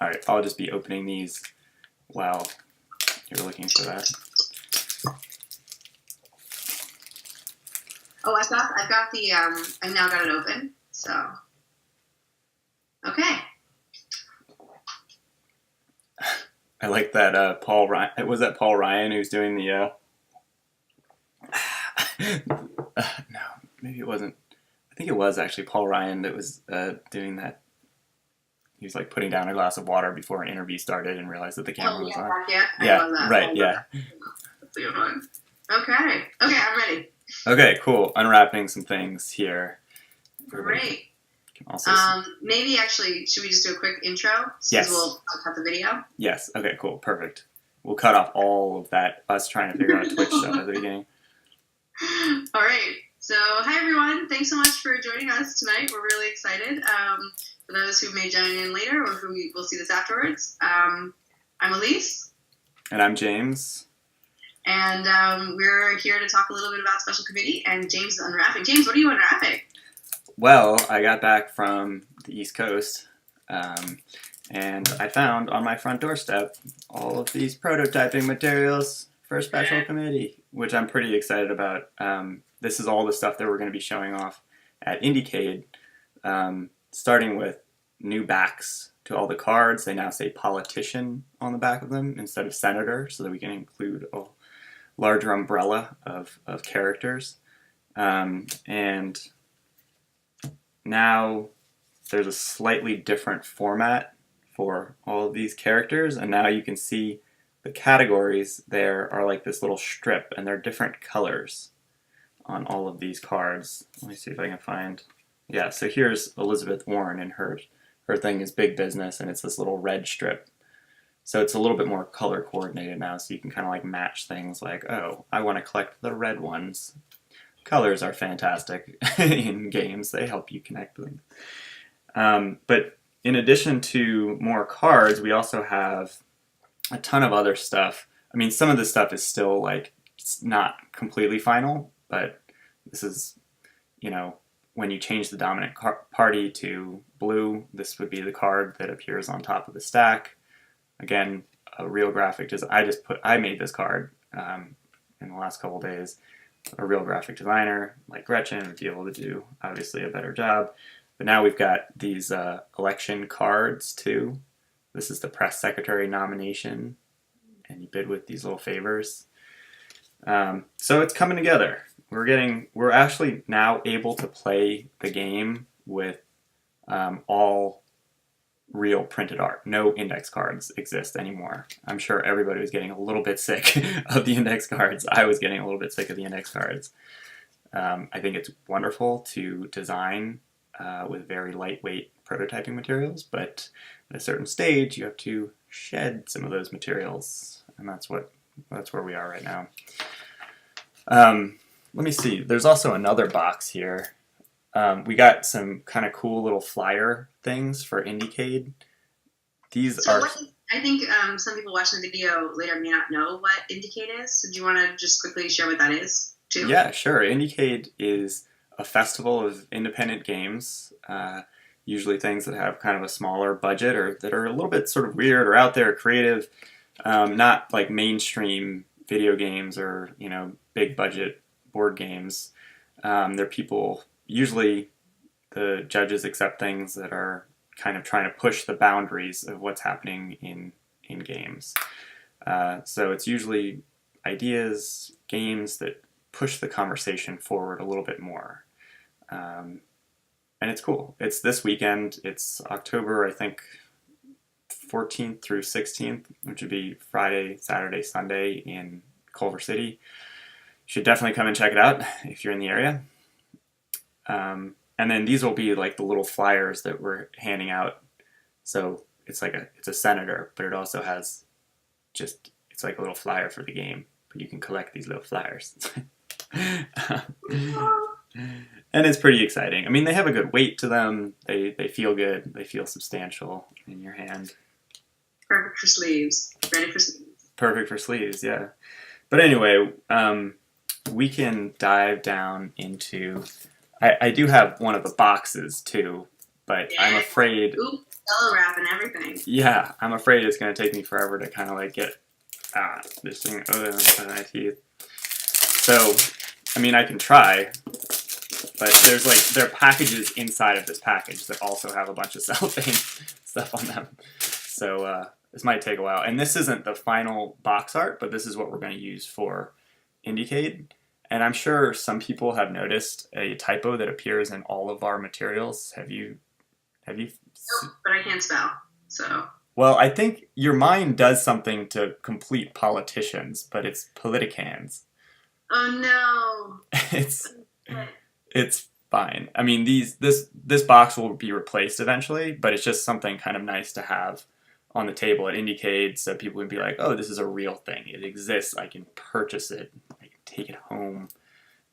Alright, I'll just be opening these while you're looking for that. Oh, I've got the, I've now got it open, so. Okay. I like that Paul Ryan, was that Paul Ryan who's doing the, no, maybe it wasn't. I think it was actually Paul Ryan that was doing that. He was like putting down a glass of water before an interview started and realized that the camera was on. Yeah, yeah, I love that. right, yeah. That's a good one. Okay, I'm ready. Okay, cool. Unwrapping some things here. Great. Can also maybe actually, should we just do a quick intro? Yes. We'll cut the video. Yes. Okay, cool. Perfect. We'll cut off all of that, us trying to figure out Twitch stuff at the beginning. All right. So, hi everyone. Thanks so much for joining us tonight. We're really excited. For those who may join in later or who will see this afterwards, I'm Elise. And I'm James. And we're here to talk a little bit about Special Committee, and James is unwrapping. James, what are you unwrapping? Well, I got back from the East Coast, and I found on my front doorstep all of these prototyping materials for Special Committee, which I'm pretty excited about. This is all the stuff that we're going to be showing off at Indiecade, starting with new backs to all the cards. They now say politician on the back of them instead of senator, so that we can include a larger umbrella of characters. And now there's a slightly different format for all of these characters, and now you can see the categories there are like this little strip, and they're different colors on all of these cards. Let me see if I can find... Yeah, so here's Elizabeth Warren, and her thing is big business, and it's this little red strip. So it's a little bit more color coordinated now, so you can kind of like match things like, oh, I want to collect the red ones. Colors are fantastic in games. They help you connect them. But in addition to more cards, we also have a ton of other stuff. I mean, some of this stuff is still like, it's not completely final, but this is, you know, when you change the dominant party to blue, this would be the card that appears on top of the stack. Again, a real graphic design. I made this card in the last couple days. A real graphic designer like Gretchen would be able to do obviously a better job. But now we've got these election cards too. This is the press secretary nomination, and you bid with these little favors. So it's coming together. We're actually now able to play the game with all real printed art. No index cards exist anymore. I'm sure everybody was getting a little bit sick of the index cards. I was getting a little bit sick of the index cards. I think it's wonderful to design with very lightweight prototyping materials, but at a certain stage you have to shed some of those materials, and that's where we are right now. Let me see. There's also another box here. We got some kind of cool little flyer things for Indiecade. These are... I think some people watching the video later may not know what Indiecade is. So do you want to just quickly share what that is, too? Yeah, sure. Indiecade is a festival of independent games, usually things that have kind of a smaller budget or that are a little bit sort of weird or out there, creative, not like mainstream video games or, you know, big budget board games. They're people... Usually the judges accept things that are kind of trying to push the boundaries of what's happening in games. So it's usually ideas, games that push the conversation forward a little bit more. And it's cool. It's this weekend. It's October, I think, 14th through 16th, which would be Friday, Saturday, Sunday in Culver City. You should definitely come and check it out if you're in the area. And then these will be like the little flyers that we're handing out. So it's like it's a senator, but it also has it's like a little flyer for the game, but you can collect these little flyers. And it's pretty exciting. I mean, they have a good weight to them. They feel good. They feel substantial in your hand. Perfect for sleeves. Ready for sleeves. Perfect for sleeves, yeah. But anyway, we can dive down into... I do have one of the boxes too, but I'm afraid Yellow wrap and everything. Yeah, I'm afraid it's going to take me forever to kind of like get this thing out of my teeth. So, I mean, I can try, but there are packages inside of this package that also have a bunch of cellophane stuff on them. So this might take a while. And this isn't the final box art, but this is what we're going to use for Indiecade. And I'm sure some people have noticed a typo that appears in all of our materials. Have you? Nope, but I can't spell, so. Well, I think your mind does something to complete politicians, but it's politicans. Oh no. It's fine. I mean, this box will be replaced eventually, but it's just something kind of nice to have on the table at Indiecade, so people can be like, "Oh, this is a real thing. It exists. I can purchase it. I can take it home."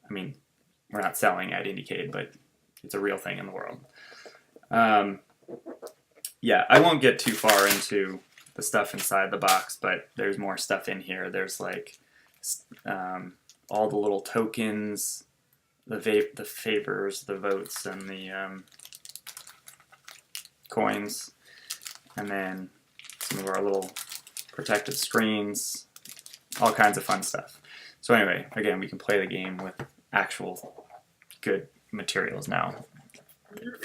I mean, we're not selling at Indiecade, but it's a real thing in the world. Yeah, I won't get too far into the stuff inside the box, but there's more stuff in here. There's like all the little tokens, the favors, the votes, and the coins, and then some of our little protected screens, all kinds of fun stuff. So anyway, again, we can play the game with actual good materials now.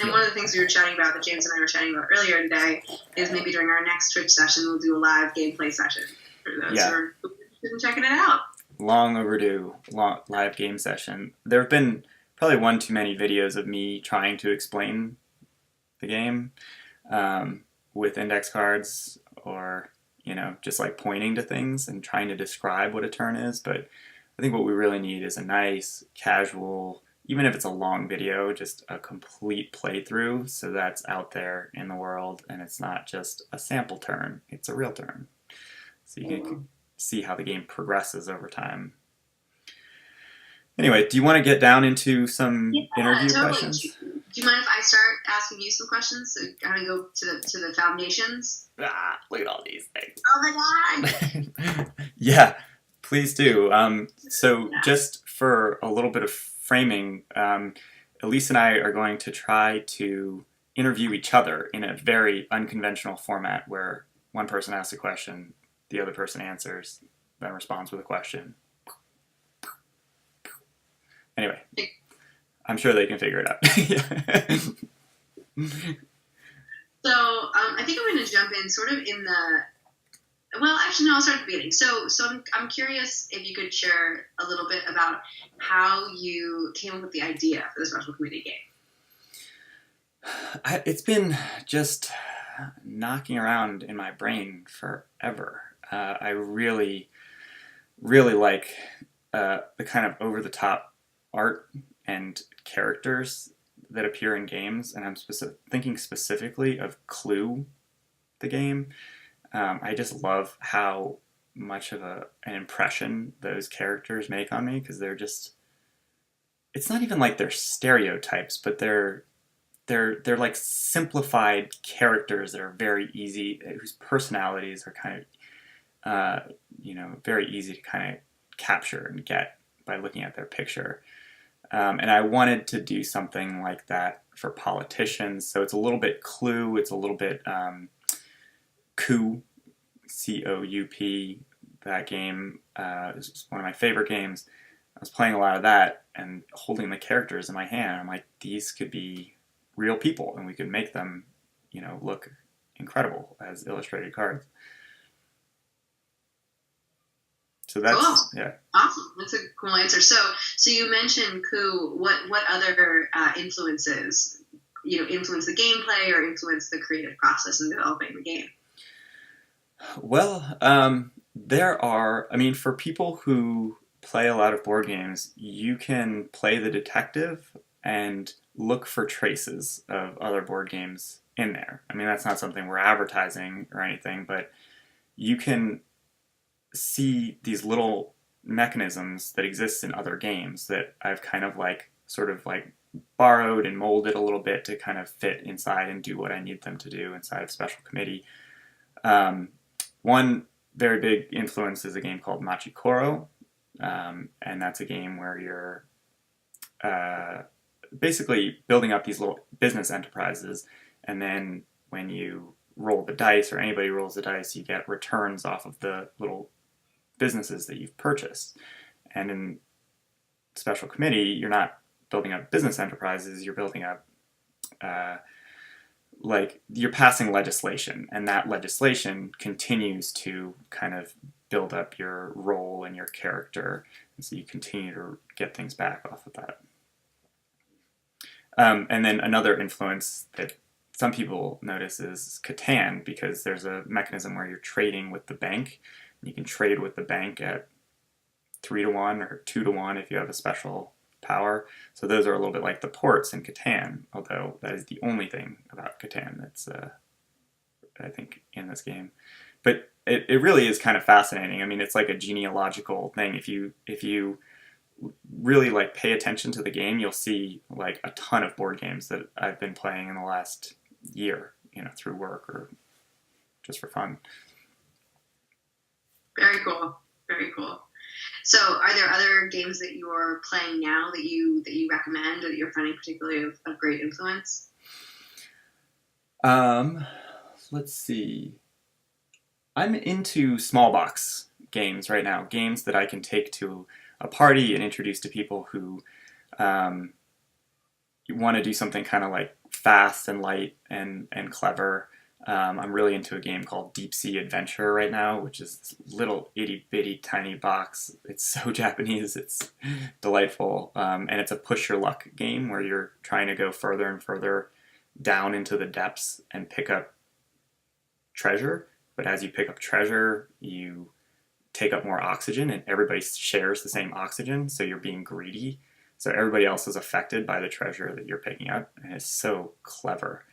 And one of the things we were chatting about, that James and I were chatting about earlier today, is maybe during our next Twitch session, we'll do a live gameplay session for those who are interested in checking it out. Long overdue live game session. There have been probably one too many videos of me trying to explain the game with index cards, or just like pointing to things and trying to describe what a turn is. But I think what we really need is a nice, casual, even if it's a long video, just a complete playthrough, so that's out there in the world and it's not just a sample turn, it's a real turn. So you can see how the game progresses over time. Anyway, do you want to get down into some interview questions? Do you mind if I start asking you some questions? So kind of go to the foundations? Look at all these things. Oh my god! Yeah, please do. So just for a little bit of framing, Elise and I are going to try to interview each other in a very unconventional format where one person asks a question, the other person answers, then responds with a question. Anyway, I'm sure they can figure it out. So I think I'm going to jump in sort of in the... Well, actually, no, I'll start at the beginning. So I'm curious if you could share a little bit about how you came up with the idea for the special committee game. It's been just knocking around in my brain forever. I really, really like the kind of over-the-top art and characters that appear in games, and I'm thinking specifically of Clue, the game. I just love how much of an impression those characters make on me, because they're just, it's not even like they're stereotypes, but they're like simplified characters that are very easy, whose personalities are kind of very easy to kind of capture and get by looking at their picture. And I wanted to do something like that for politicians, so it's a little bit Clue, it's a little bit Coup, C-O-U-P. That game is one of my favorite games. I was playing a lot of that and holding the characters in my hand. I'm like, these could be real people, and we could make them, look incredible as illustrated cards. So that's cool. Yeah. Awesome. That's a cool answer. So you mentioned Coup. What other influences influence the gameplay or influence the creative process in developing the game? Well, there are, for people who play a lot of board games, you can play the detective and look for traces of other board games in there. That's not something we're advertising or anything, but you can see these little mechanisms that exist in other games that I've kind of borrowed and molded a little bit to kind of fit inside and do what I need them to do inside of Special Committee. One very big influence is a game called Machikoro, and that's a game where you're basically building up these little business enterprises, and then when you roll the dice, or anybody rolls the dice, you get returns off of the little businesses that you've purchased. And in special committee, you're not building up business enterprises, you're building up like you're passing legislation, and that legislation continues to kind of build up your role and your character, and so you continue to get things back off of that. And then another influence that some people notice is Catan, because there's a mechanism where you're trading with the bank. You can trade with the bank at 3-to-1 or 2-to-1 if you have a special power. So those are a little bit like the ports in Catan, although that is the only thing about Catan that's, I think, in this game. But it really is kind of fascinating. I mean, it's like a genealogical thing. If you really like pay attention to the game, you'll see like a ton of board games that I've been playing in the last year, through work or just for fun. Very cool. Very cool. So, are there other games that you're playing now that you recommend, or that you're finding particularly of great influence? Let's see. I'm into small box games right now. Games that I can take to a party and introduce to people who want to do something kind of like fast and light and clever. I'm really into a game called Deep Sea Adventure right now, which is this little itty-bitty tiny box. It's so Japanese, it's delightful. And it's a push your luck game where you're trying to go further and further down into the depths and pick up treasure. But as you pick up treasure, you take up more oxygen, and everybody shares the same oxygen, so you're being greedy. So everybody else is affected by the treasure that you're picking up, and it's so clever.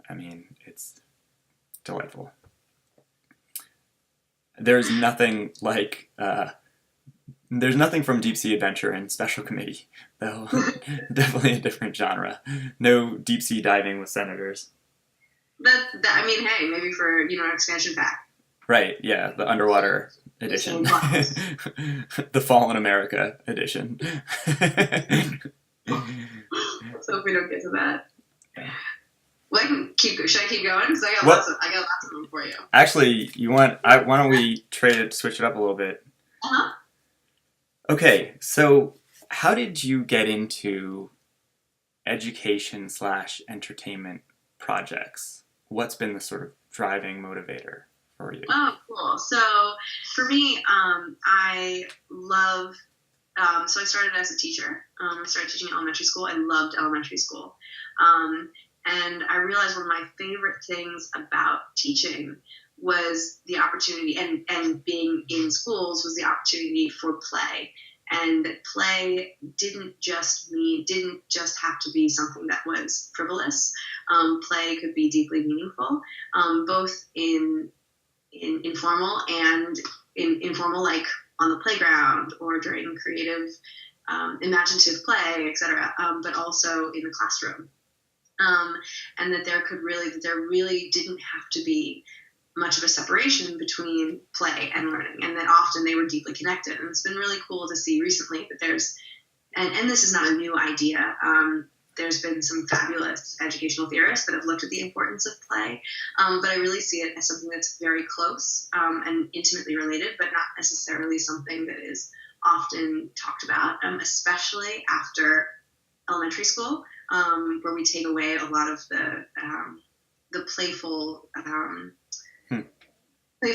I mean, it's delightful. There's nothing like there's nothing from Deep Sea Adventure in Special Committee, though. Definitely a different genre. No deep sea diving with senators. I mean, hey, maybe for an expansion pack. Right, yeah, the underwater edition. The Fallen America edition. Let's hope we don't get to that. Yeah. Well, should I keep going? Because I got lots of them for you. Actually, why don't we switch it up a little bit? Uh-huh. Okay, so how did you get into education/entertainment projects? What's been the sort of driving motivator for you? Oh, cool. So for me, I love, so I started as a teacher. I started teaching elementary school. I loved elementary school. And I realized one of my favorite things about teaching was the opportunity, and being in schools was the opportunity for play. And that play didn't just have to be something that was frivolous. Play could be deeply meaningful, both in informal and in informal, like on the playground or during creative, imaginative play, etc. But also in the classroom. And that there really didn't have to be much of a separation between play and learning, and that often they were deeply connected. And it's been really cool to see recently that there's, and this is not a new idea, there's been some fabulous educational theorists that have looked at the importance of play, but I really see it as something that's very close and intimately related, but not necessarily something that is often talked about, especially after elementary school, where we take away a lot of the playful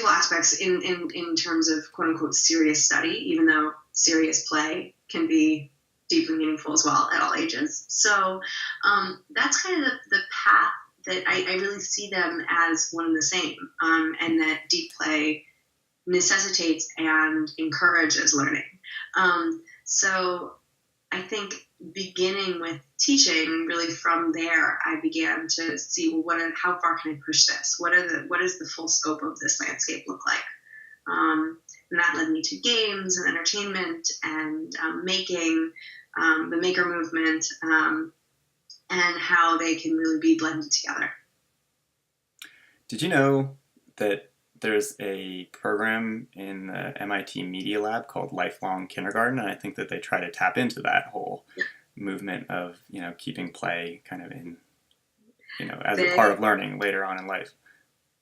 aspects in terms of quote unquote serious study, even though serious play can be deeply meaningful as well at all ages. So that's kind of the path that I really see them as one and the same, and that deep play necessitates and encourages learning. So I think beginning with teaching, really from there, I began to see, well, how far can I push this? What is the full scope of this landscape look like? And that led me to games and entertainment and making, the maker movement, and how they can really be blended together. Did you know that there's a program in the MIT Media Lab called Lifelong Kindergarten? And I think that they try to tap into that whole movement of, keeping play kind of in. as a They part of learning later on in life.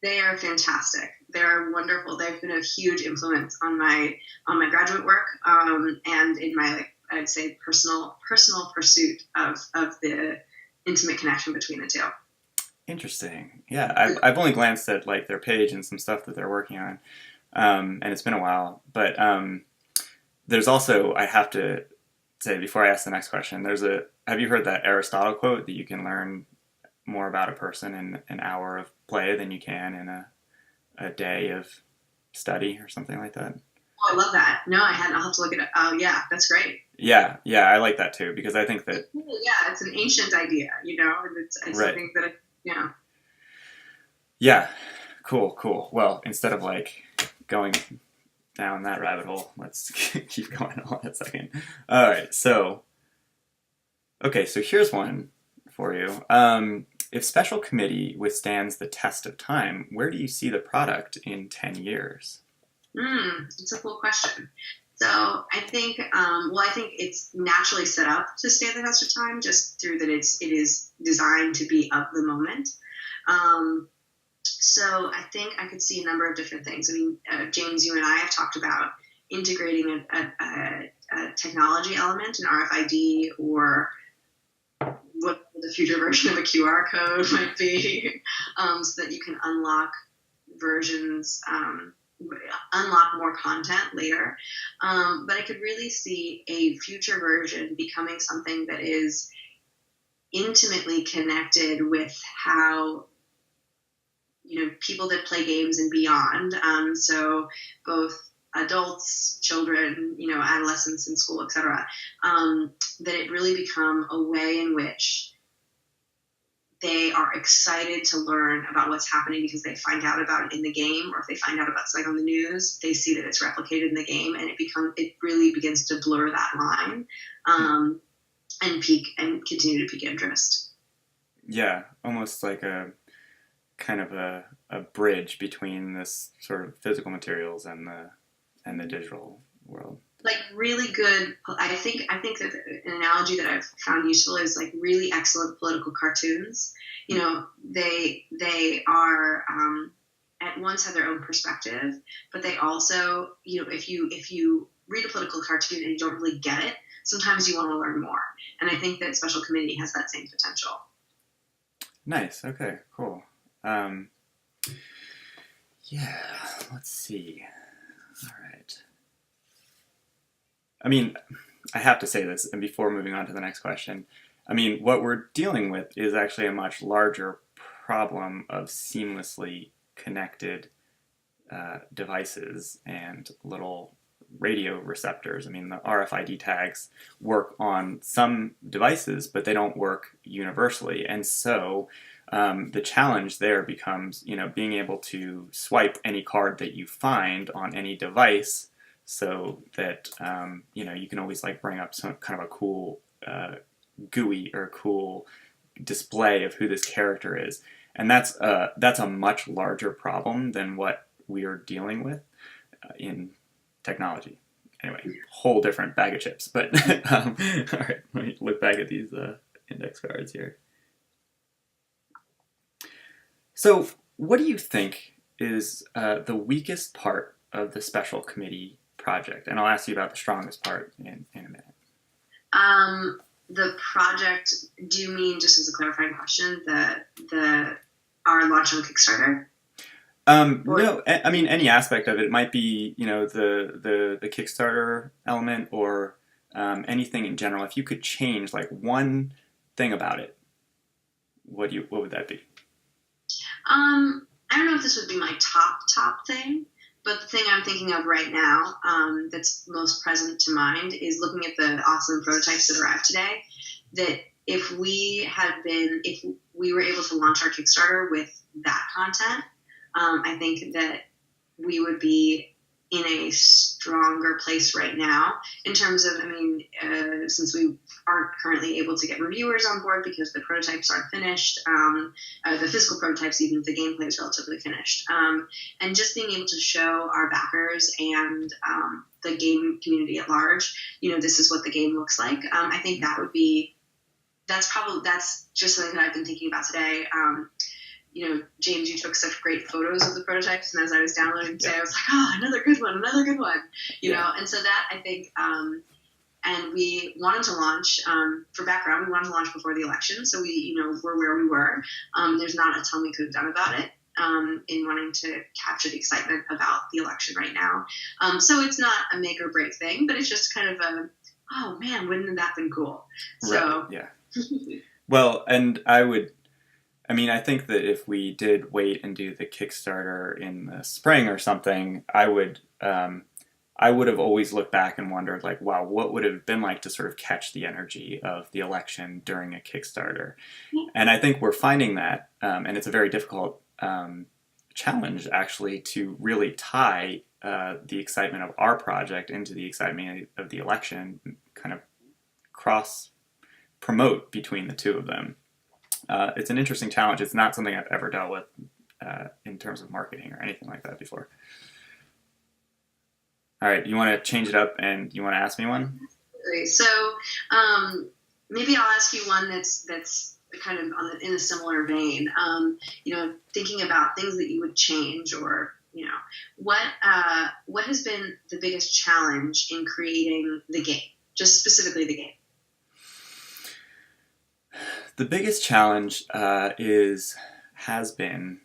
they are fantastic. They're wonderful. They've been a huge influence on my graduate work, and in my, like, I'd say, personal pursuit of the intimate connection between the two. Interesting. Yeah, I've only glanced at like their page and some stuff that they're working on, and it's been a while. But there's also, I have to say before I ask the next question, have you heard that Aristotle quote that you can learn more about a person in an hour of play than you can in a day of study or something like that? Oh, I love that. No, I hadn't. I'll have to look it up. Oh, yeah, that's great. Yeah, I like that too because I think that Yeah, it's an ancient idea, and it's right. something that Yeah, cool. Well, instead of like going down that rabbit hole, let's keep going on a second. All right, so here's one for you. If special committee withstands the test of time, where do you see the product in 10 years? It's a cool question. So I think, I think it's naturally set up to stand the test of time, just through that it is designed to be of the moment. So I think I could see a number of different things. I mean, James, you and I have talked about integrating a technology element, an RFID, or what the future version of a QR code might be, so that you can unlock versions, unlock more content later. But I could really see a future version becoming something that is intimately connected with how people that play games and beyond. So both adults, children, adolescents in school, etc. That it really become a way in which they are excited to learn about what's happening because they find out about it in the game, or if they find out about something on the news, they see that it's replicated in the game, and it really begins to blur that line, and continue to pique interest. Yeah, almost like a kind of a bridge between this sort of physical materials and the digital world. Like really good. I think that an analogy that I've found useful is like really excellent political cartoons. They are at once have their own perspective, but they also, if you read a political cartoon and you don't really get it, sometimes you want to learn more. And I think that Special Committee has that same potential. Nice. Okay. Cool. Yeah. Let's see. All right. I mean, I have to say this, and before moving on to the next question, I mean, what we're dealing with is actually a much larger problem of seamlessly connected devices and little radio receptors. I mean, the RFID tags work on some devices, but they don't work universally. And so the challenge there becomes, being able to swipe any card that you find on any device so that, you can always like bring up some kind of a cool GUI or a cool display of who this character is. And that's a much larger problem than what we are dealing with in technology. Anyway, whole different bag of chips. But all right, let me look back at these index cards here. So, what do you think is the weakest part of the special committee project? And I'll ask you about the strongest part in a minute. The project, do you mean, just as a clarifying question, our launch on Kickstarter? No, I mean any aspect of it. It might be, the Kickstarter element or anything in general. If you could change like one thing about it, what would that be? I don't know if this would be my top thing, but the thing I'm thinking of right now that's most present to mind is looking at the awesome prototypes that arrived today. That if we were able to launch our Kickstarter with that content, I think that we would be in a stronger place right now in terms of, since we aren't currently able to get reviewers on board because the prototypes aren't finished, the physical prototypes, even if the gameplay is relatively finished, and just being able to show our backers and the game community at large, this is what the game looks like. I think that that's just something that I've been thinking about today. James, you took such great photos of the prototypes, and as I was downloading today, I was like, oh, another good one, and so that I think, and we wanted to launch, for background, we wanted to launch before the election, so we, were where we were. There's not a ton we could have done about it, in wanting to capture the excitement about the election right now. So it's not a make or break thing, but it's just kind of oh man, wouldn't that have been cool? So, right. Yeah. Well, and I think that if we did wait and do the Kickstarter in the spring or something, I would have always looked back and wondered, like, wow, what would it have been like to sort of catch the energy of the election during a Kickstarter? And I think we're finding that, and it's a very difficult challenge, actually, to really tie the excitement of our project into the excitement of the election, kind of cross-promote between the two of them. It's an interesting challenge. It's not something I've ever dealt with in terms of marketing or anything like that before. All right, you want to change it up and you want to ask me one? So maybe I'll ask you one that's kind of in a similar vein. Thinking about things that you would change, or what has been the biggest challenge in creating the game, just specifically the game? The biggest challenge has been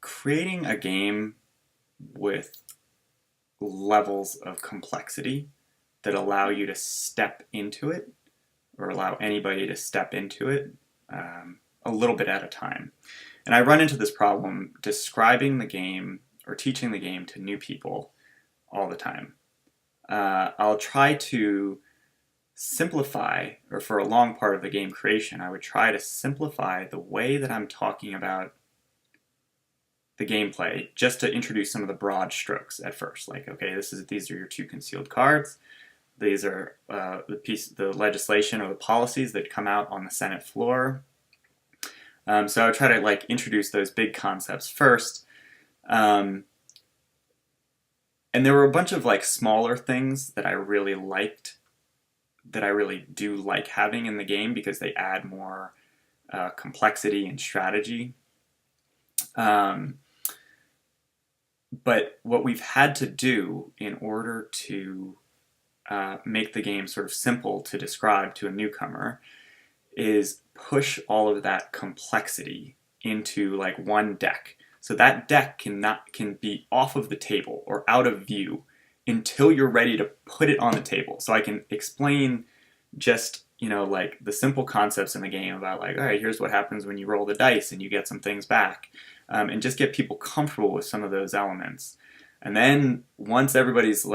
creating a game with levels of complexity that allow you to step into it, or allow anybody to step into it a little bit at a time. And I run into this problem describing the game or teaching the game to new people all the time. I'll try to simplify, or for a long part of the game creation, I would try to simplify the way that I'm talking about the gameplay, just to introduce some of the broad strokes at first. Like, okay, these are your 2 concealed cards. These are the legislation or the policies that come out on the Senate floor. So I would try to introduce those big concepts first. And there were a bunch of smaller things that I really liked, that I really do like having in the game, because they add more complexity and strategy. But what we've had to do in order to make the game sort of simple to describe to a newcomer is push all of that complexity into one deck. So that deck can be off of the table or out of view until you're ready to put it on the table. So I can explain just, the simple concepts in the game about all right, here's what happens when you roll the dice and you get some things back. And just get people comfortable with some of those elements. And then once everybody's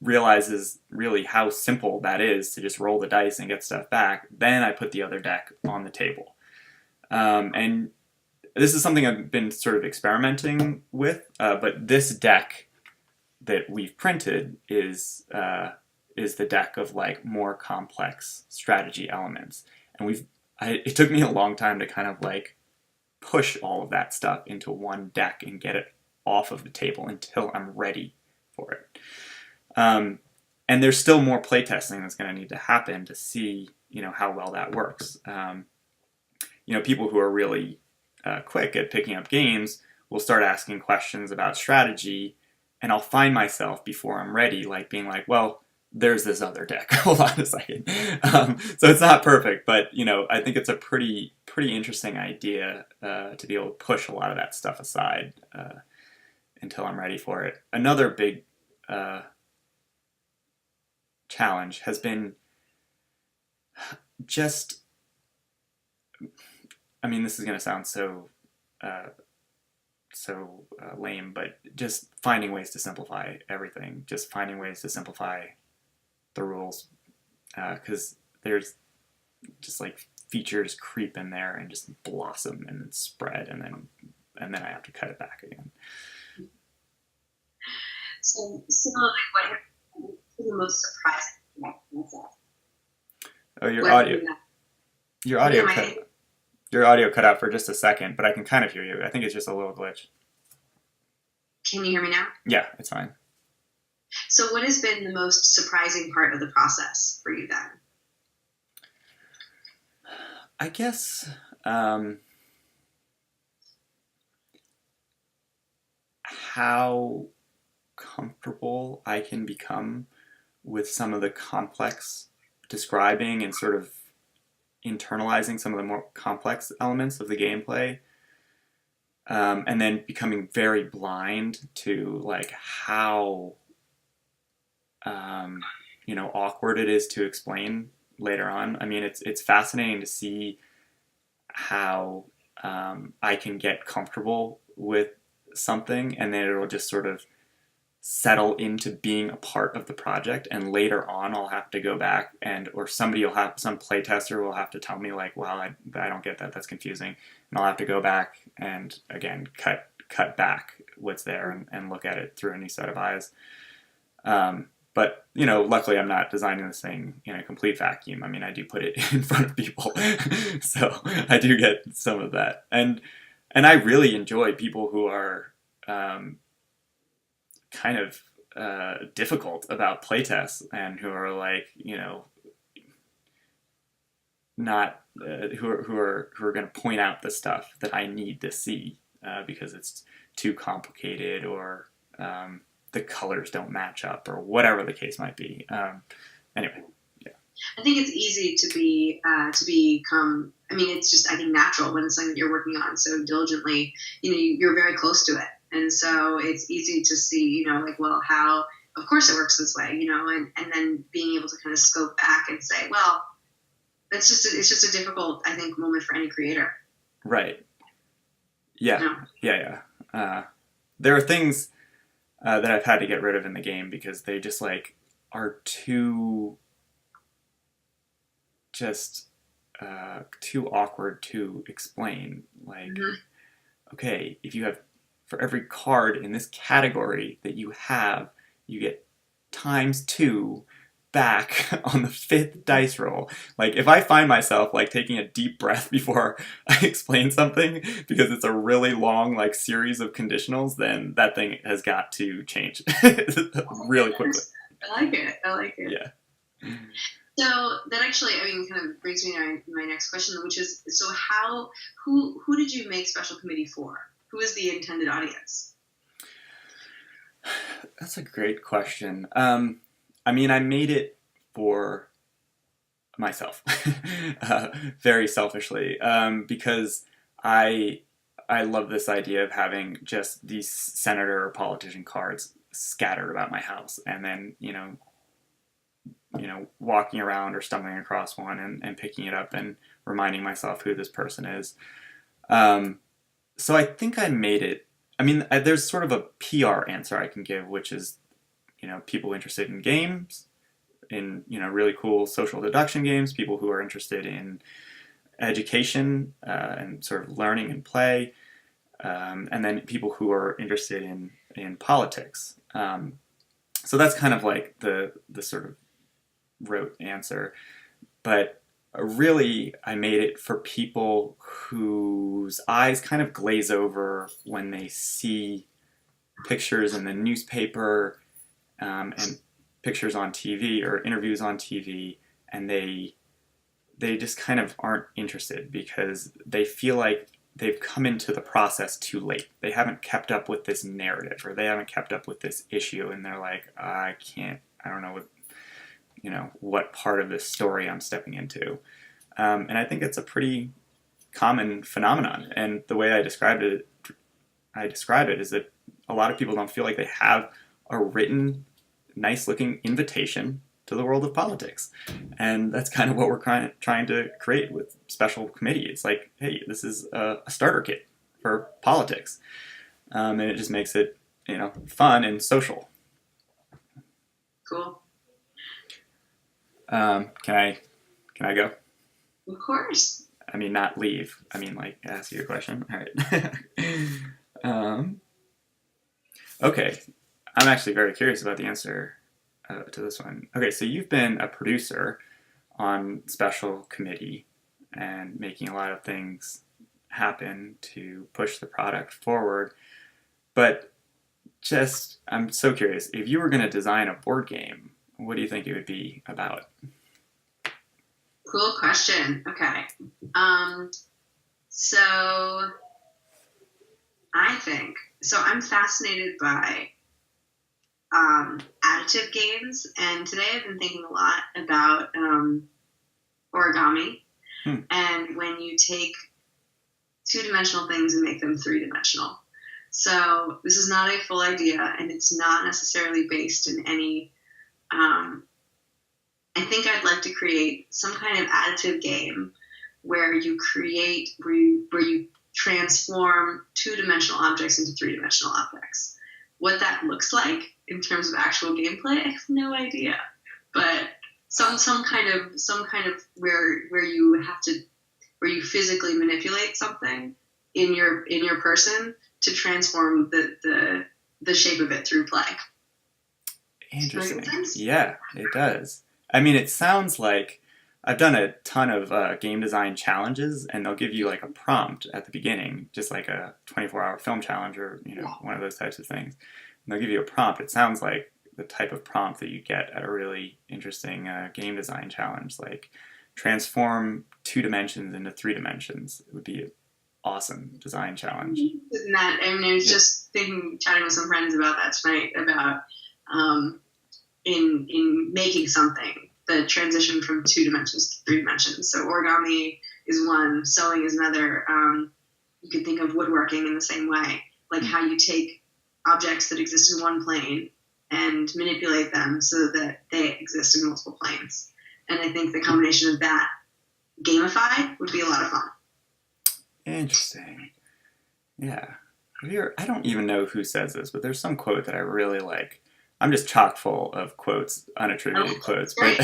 realizes really how simple that is to just roll the dice and get stuff back, then I put the other deck on the table. And this is something I've been sort of experimenting with, but this deck that we've printed is the deck of more complex strategy elements. And it took me a long time to kind of push all of that stuff into one deck and get it off of the table until I'm ready for it. And there's still more playtesting that's going to need to happen to see, how well that works. People who are really quick at picking up games will start asking questions about strategy, and I'll find myself before I'm ready, being well, there's this other deck. Hold on a second. So it's not perfect, but I think it's a pretty interesting idea to be able to push a lot of that stuff aside until I'm ready for it. Another big challenge has been just, this is going to sound so lame, but just finding ways to simplify everything, just finding ways to simplify the rules, because there's just features creep in there and just blossom and then spread, and then I have to cut it back again. So similarly, what is the most surprising myself? Oh, your audio cut out for just a second, but I can kind of hear you. I think it's just a little glitch. Can you hear me now? Yeah, it's fine. So what has been the most surprising part of the process for you then? I guess how comfortable I can become with some of the complex describing and sort of internalizing some of the more complex elements of the gameplay, and then becoming very blind to like how awkward it is to explain later on. I mean, it's fascinating to see how I can get comfortable with something and then it'll just sort of settle into being a part of the project, and later on I'll have to go back or some playtester will have to tell me like, well, I don't get that, that's confusing, and I'll have to go back and again cut back what's there and look at it through a new set of eyes. But luckily I'm not designing this thing in a complete vacuum. I mean, I do put it in front of people so I do get some of that, and I really enjoy people who are kind of difficult about playtests and who are like, not who are going to point out the stuff that I need to see because it's too complicated or the colors don't match up or whatever the case might be. Anyway, yeah. I think it's easy to become. I mean, it's just, I think, natural when it's something that you're working on so diligently. You're very close to it. And so it's easy to see, like, well, how, of course it works this way, and then being able to kind of scope back and say, well, it's just a difficult, I think, moment for any creator. Right. Yeah. Yeah. There are things that I've had to get rid of in the game because they just like are too awkward to explain. Like, okay, if you have, for every card in this category that you have, you get ×2 back on the 5th dice roll. Like, if I find myself like taking a deep breath before I explain something because it's a really long like series of conditionals, then that thing has got to change really quickly. I like it. Yeah. So that actually, I mean, kind of brings me to my next question, which is, so who did you make Special Committee for? Who is the intended audience? That's a great question. I mean, I made it for myself, very selfishly, because I love this idea of having just these senator or politician cards scattered about my house, and then walking around or stumbling across one and picking it up and reminding myself who this person is. So I think I made it. I mean, there's sort of a PR answer I can give, which is, people interested in games, in, really cool social deduction games, people who are interested in education and sort of learning and play, and then people who are interested in politics. So that's kind of like the sort of rote answer. But really, I made it for people whose eyes kind of glaze over when they see pictures in the newspaper and pictures on TV or interviews on TV, and they just kind of aren't interested because they feel like they've come into the process too late. They haven't kept up with this narrative, or they haven't kept up with this issue, and they're like, I don't know what part of this story I'm stepping into. And I think it's a pretty common phenomenon. And the way I describe it is that a lot of people don't feel like they have a written, nice-looking invitation to the world of politics. And that's kind of what we're trying to create with Special Committee. It's like, hey, this is a starter kit for politics. And it just makes it, fun and social. Cool. Can I go? Of course. I mean, not leave. I mean, like, ask you a question. All right. Okay. I'm actually very curious about the answer to this one. Okay, so you've been a producer on Special Committee and making a lot of things happen to push the product forward. But I'm so curious. If you were going to design a board game, what do you think it would be about? Cool question. Okay. So I think so. I'm fascinated by additive games, and today I've been thinking a lot about origami, and when you take two-dimensional things and make them three-dimensional. So this is not a full idea, and it's not necessarily based in any. I think I'd like to create some kind of additive game where you transform two-dimensional objects into three-dimensional objects. What that looks like in terms of actual gameplay, I have no idea. But some kind of where you physically manipulate something in your person to transform the shape of it through play. Interesting. Yeah, it does. I mean, it sounds like I've done a ton of game design challenges, and they'll give you like a prompt at the beginning, just like a 24-hour film challenge or one of those types of things. And they'll give you a prompt. It sounds like the type of prompt that you get at a really interesting game design challenge, like transform 2 dimensions into 3 dimensions. It would be an awesome design challenge. Isn't that? I mean, I was just chatting with some friends about that tonight, about in making something, the transition from 2 dimensions to 3 dimensions. So origami is one, sewing is another. You could think of woodworking in the same way, like how you take objects that exist in one plane and manipulate them so that they exist in multiple planes. And I think the combination of that gamified would be a lot of fun. Interesting. Yeah. I don't even know who says this, but there's some quote that I really like. I'm just chock full of quotes, unattributed quotes. But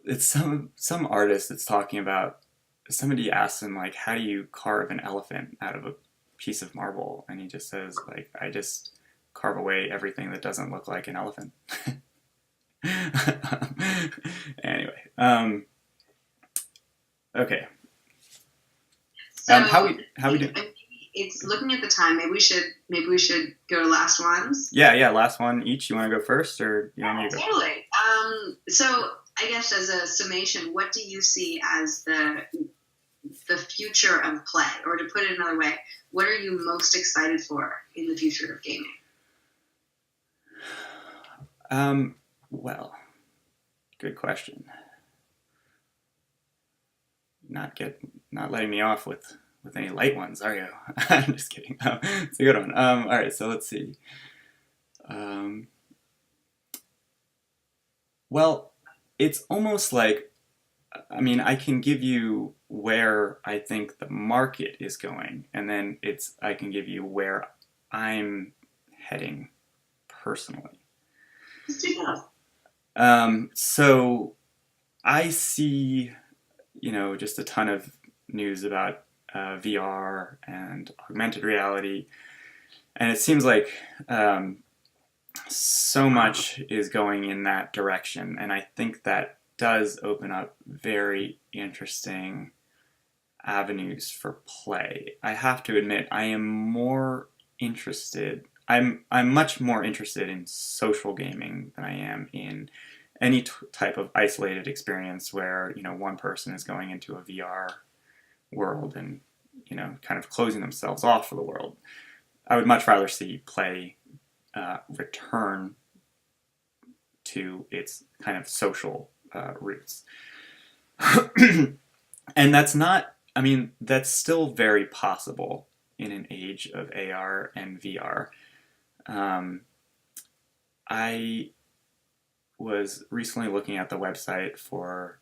it's some artist that's talking about, somebody asked him, like, how do you carve an elephant out of a piece of marble? And he just says, like, I just carve away everything that doesn't look like an elephant. Anyway, okay. So how we do? It's looking at the time. Maybe we should go to last ones. Yeah. Last one each. You want to go first, or you want me to go? Totally. So I guess as a summation, what do you see as the future of play? Or to put it another way, what are you most excited for in the future of gaming? Well, good question. Not letting me off with any light ones, are you? I'm just kidding. It's a good one. All right, so let's see. Well, it's almost like, I mean, I can give you where I think the market is going, and then I can give you where I'm heading personally. Let's do that. So I see, just a ton of news about VR and augmented reality, and it seems like so much is going in that direction, and I think that does open up very interesting avenues for play. I have to admit, I'm much more interested in social gaming than I am in any type of isolated experience where one person is going into a VR world and kind of closing themselves off for the world. I would much rather see play return to its kind of social roots. And that's still very possible in an age of AR and VR. I was recently looking at the website for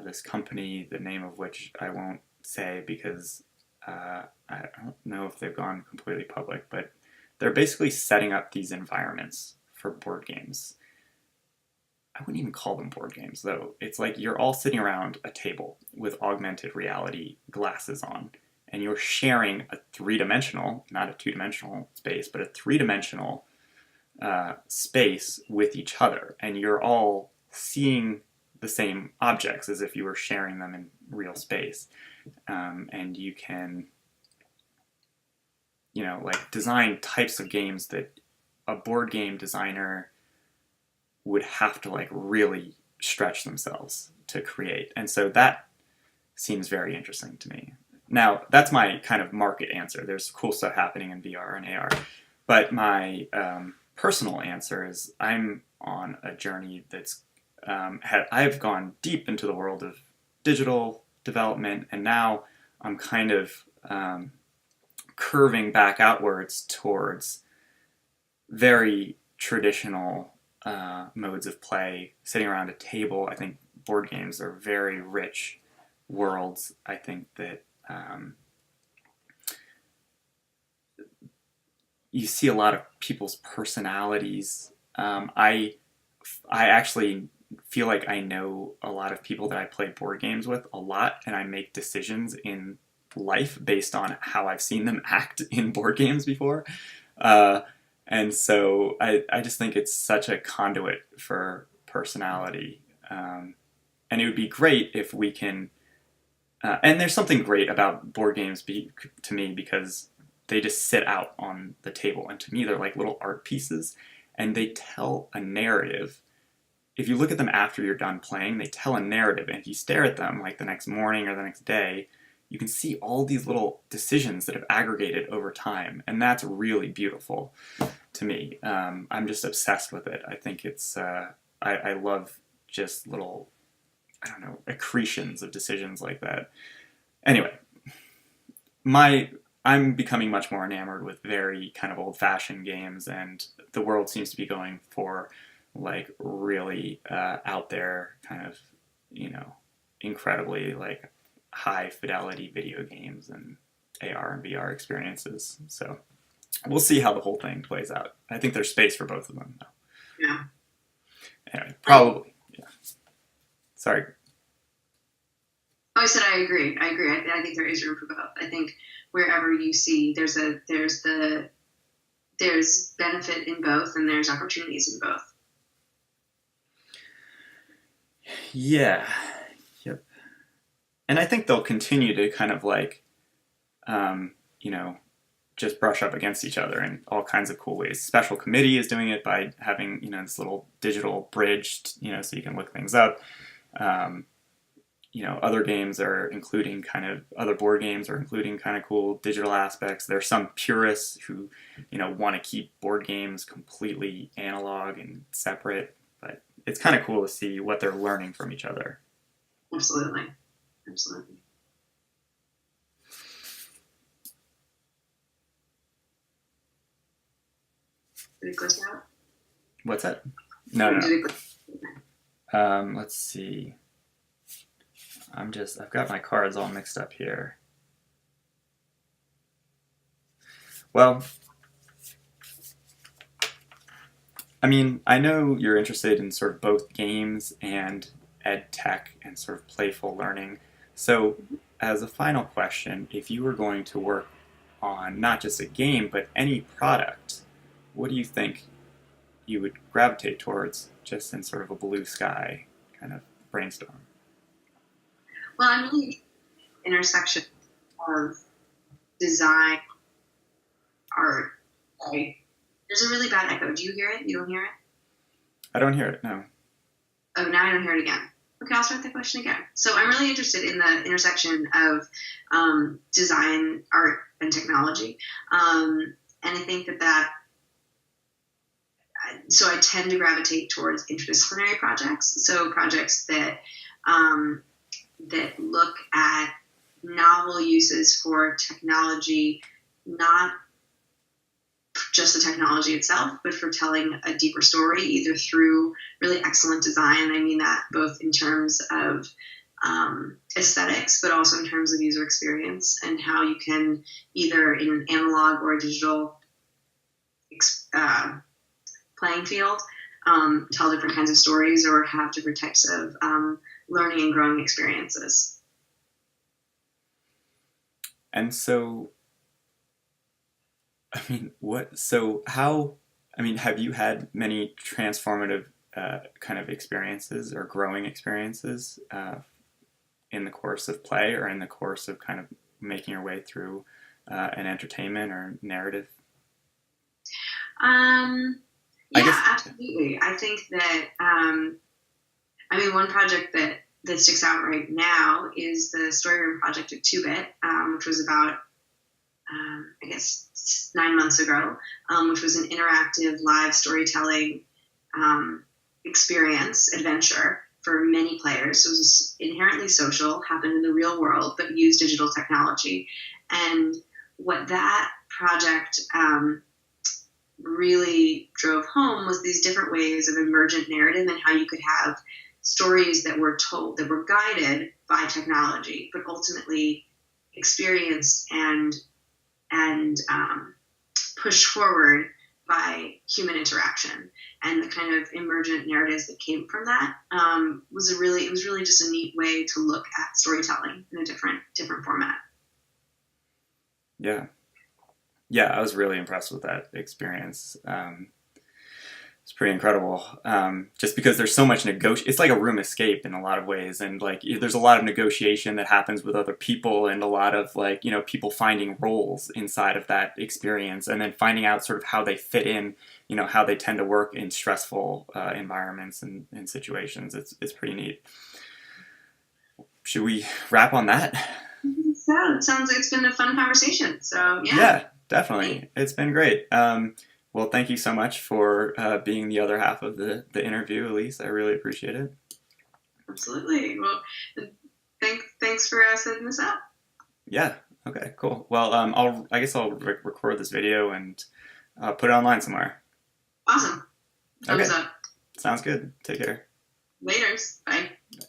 this company, the name of which I won't say because I don't know if they've gone completely public, but they're basically setting up these environments for board games. I wouldn't even call them board games, though. It's like you're all sitting around a table with augmented reality glasses on, and you're sharing a 3-dimensional, not a 2-dimensional space, but a 3-dimensional space with each other, and you're all seeing the same objects as if you were sharing them in real space. And you can like design types of games that a board game designer would have to like really stretch themselves to create. And so that seems very interesting to me. Now, that's my kind of market answer. There's cool stuff happening in VR and AR. But my personal answer is I'm on a journey that's I've gone deep into the world of digital development, and now I'm kind of curving back outwards towards very traditional modes of play, sitting around a table. I think board games are very rich worlds. I think that you see a lot of people's personalities. I actually feel like I know a lot of people that I play board games with a lot, and I make decisions in life based on how I've seen them act in board games before. Uh, and so I just think it's such a conduit for personality. And it would be great if we can. And there's something great about board games to me because they just sit out on the table. And to me, they're like little art pieces. And they tell a narrative. If you look at them after you're done playing, they tell a narrative. And if you stare at them like the next morning or the next day, you can see all these little decisions that have aggregated over time. And that's really beautiful to me. I'm just obsessed with it. I think it's, I love just little, I don't know, accretions of decisions like that. Anyway, I'm becoming much more enamored with very kind of old-fashioned games, and the world seems to be going for like really out there kind of, incredibly like high fidelity video games and AR and VR experiences. So we'll see how the whole thing plays out. I think there's space for both of them though. Yeah. Anyway, probably. Yeah. Sorry. Oh, I said I agree. I think there is room for both. I think wherever you see there's benefit in both and there's opportunities in both. Yeah. Yep. And I think they'll continue to kind of like, just brush up against each other in all kinds of cool ways. Special Committee is doing it by having, this little digital bridge, so you can look things up. Other games are including other board games are including kind of cool digital aspects. There's some purists who, want to keep board games completely analog and separate, but it's kind of cool to see what they're learning from each other. Absolutely. Absolutely. Did it glitch out? What's that? No. Let's see. I've got my cards all mixed up here. Well, I mean, I know you're interested in sort of both games and ed tech and sort of playful learning. So, as a final question, if you were going to work on not just a game, but any product, what do you think you would gravitate towards just in sort of a blue sky kind of brainstorm? Well, I'm really intersection of design, art. Right? There's a really bad echo. Do you hear it? You don't hear it? I don't hear it, no. Oh, now I don't hear it again. Okay, I'll start the question again. So I'm really interested in the intersection of design, art, and technology. And I think so I tend to gravitate towards interdisciplinary projects. So projects that look at novel uses for technology, not just the technology itself, but for telling a deeper story, either through really excellent design. I mean that both in terms of aesthetics, but also in terms of user experience and how you can either in an analog or a digital playing field tell different kinds of stories or have different types of learning and growing experiences. And so, have you had many transformative kind of experiences or growing experiences in the course of play or in the course of kind of making your way through an entertainment or narrative? I Yeah, guess. absolutely. I think that, one project that sticks out right now is the story room project at 2-Bit, which was about, I guess, 9 months ago, which was an interactive live storytelling experience, adventure for many players. So it was inherently social, happened in the real world, but used digital technology. And what that project really drove home was these different ways of emergent narrative and how you could have stories that were told, that were guided by technology, but ultimately experienced and pushed forward by human interaction. And the kind of emergent narratives that came from that was really just a neat way to look at storytelling in a different format. Yeah. Yeah, I was really impressed with that experience. It's pretty incredible. Just because there's so much it's like a room escape in a lot of ways, and like there's a lot of negotiation that happens with other people, and a lot of like people finding roles inside of that experience, and then finding out sort of how they fit in, how they tend to work in stressful environments and situations. It's pretty neat. Should we wrap on that? So it sounds like it's been a fun conversation. So yeah. Yeah, definitely. It's been great. Well, thank you so much for being the other half of the interview, Elise. I really appreciate it. Absolutely. Well, thanks for setting this up. Yeah. Okay. Cool. Well, I guess I'll record this video and put it online somewhere. Awesome. Thumbs Okay. up. Sounds good. Take care. Laters. Bye. Bye.